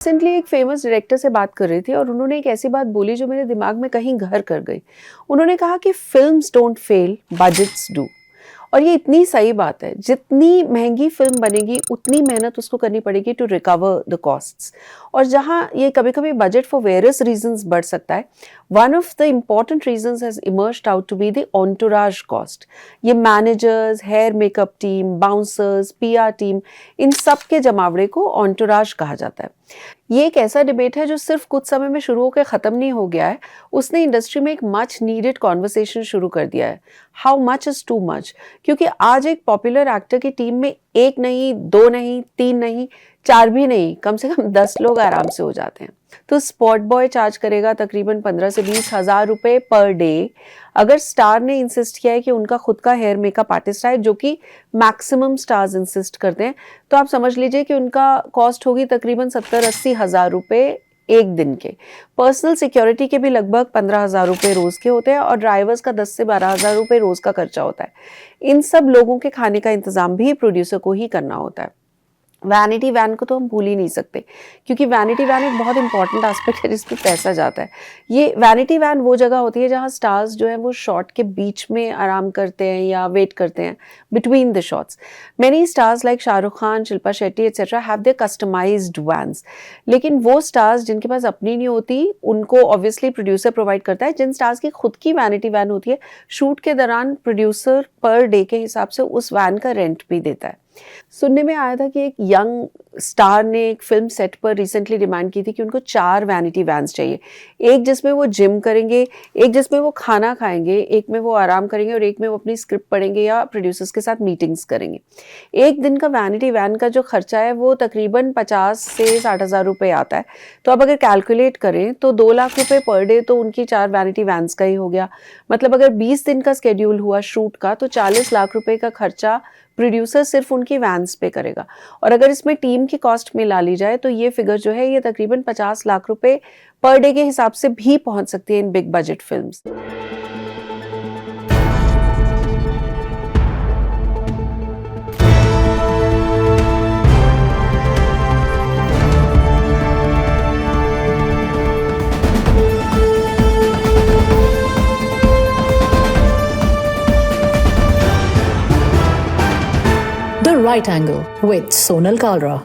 Recently एक famous director से बात कर रही थी और उन्होंने एक ऐसी बात बोली जो मेरे दिमाग में कहीं घर कर गई। उन्होंने कहा कि films don't fail, budgets do. और ये इतनी सही बात है, जितनी महंगी फिल्म बनेगी उतनी मेहनत उसको करनी पड़ेगी टू रिकवर द कॉस्ट्स। और जहाँ ये कभी कभी बजट फॉर वेरियस रीजंस बढ़ सकता है, one of the important reasons has emerged out to be the entourage cost. ये managers, hair makeup team, bouncers, PR team, इन सब के जमावड़े को एंटोराज कहा जाता है। ये एक ऐसा डिबेट है जो सिर्फ कुछ समय में शुरू होकर ख़त्म नहीं हो गया है, उसने इंडस्ट्री में एक मच नीडेड कॉन्वर्सेशन शुरू कर दिया है। How much is too much? क्योंकि आज एक पॉपुलर एक्टर की टीम में एक नहीं, दो नहीं, तीन नहीं, चार भी नहीं, कम से कम 10 लोग आराम से हो जाते हैं। तो स्पॉट बॉय चार्ज करेगा तकरीबन 15 से 20 हज़ार रुपये पर डे। अगर स्टार ने इंसिस्ट किया है कि उनका खुद का हेयर मेकअप आर्टिस्ट है, जो कि मैक्सिमम स्टार्स इंसिस्ट करते हैं, तो आप समझ लीजिए कि उनका कॉस्ट होगी तकरीबन 70-80 हज़ार रुपये एक दिन के। पर्सनल सिक्योरिटी के भी लगभग 15 हज़ार रुपये रोज़ के होते हैं और ड्राइवर्स का 10 से 12 हज़ार रुपये रोज़ का खर्चा होता है। इन सब लोगों के खाने का इंतज़ाम भी प्रोड्यूसर को ही करना होता है। वैनिटी वैन को तो हम भूल ही नहीं सकते, क्योंकि वैनिटी वैन एक बहुत इंपॉर्टेंट एस्पेक्ट है जिसमें पैसा जाता है। ये वैनिटी वैन वो जगह होती है जहाँ स्टार्स जो है वो शॉट के बीच में आराम करते हैं या वेट करते हैं between the shots. Many stars like Shahrukh Khan, Shilpa Shetty etcetera have their customized vans. लेकिन वो स्टार्स जिनके पास अपनी नहीं होती, उनको ऑब्वियसली प्रोड्यूसर प्रोवाइड करता है। जिन स्टार्स की खुद की वैनिटी वैन होती है, शूट के दौरान प्रोड्यूसर पर डे के हिसाब से उस वैन का रेंट भी देता है। सुनने में आया था कि एक यंग स्टार ने एक फिल्म सेट पर रिसेंटली डिमांड की थी कि उनको 4 वैनिटी वैन्स चाहिए। एक जिसमें वो जिम करेंगे, एक जिसमें वो खाना खाएंगे, एक में वो आराम करेंगे और एक में वो अपनी स्क्रिप्ट पढ़ेंगे या प्रोड्यूसर्स के साथ मीटिंग्स करेंगे। एक दिन का वैनिटी वैन का जो खर्चा है वो तकरीबन 50 से 60 हज़ार रुपये आता है। तो अब अगर कैलकुलेट करें तो 2 लाख रुपये पर डे तो उनकी 4 वैनिटी वैन्स का ही हो गया। मतलब अगर 20 दिन का स्केड्यूल हुआ शूट का, तो 40 लाख रुपये का खर्चा प्रोड्यूसर सिर्फ उनकी वैन्स पे करेगा। और अगर इसमें टीम की कॉस्ट मिला ली जाए तो ये फिगर जो है ये तकरीबन 50 लाख रुपए पर डे के हिसाब से भी पहुंच सकती है in big budget films. The Right Angle with Sonal Kalra.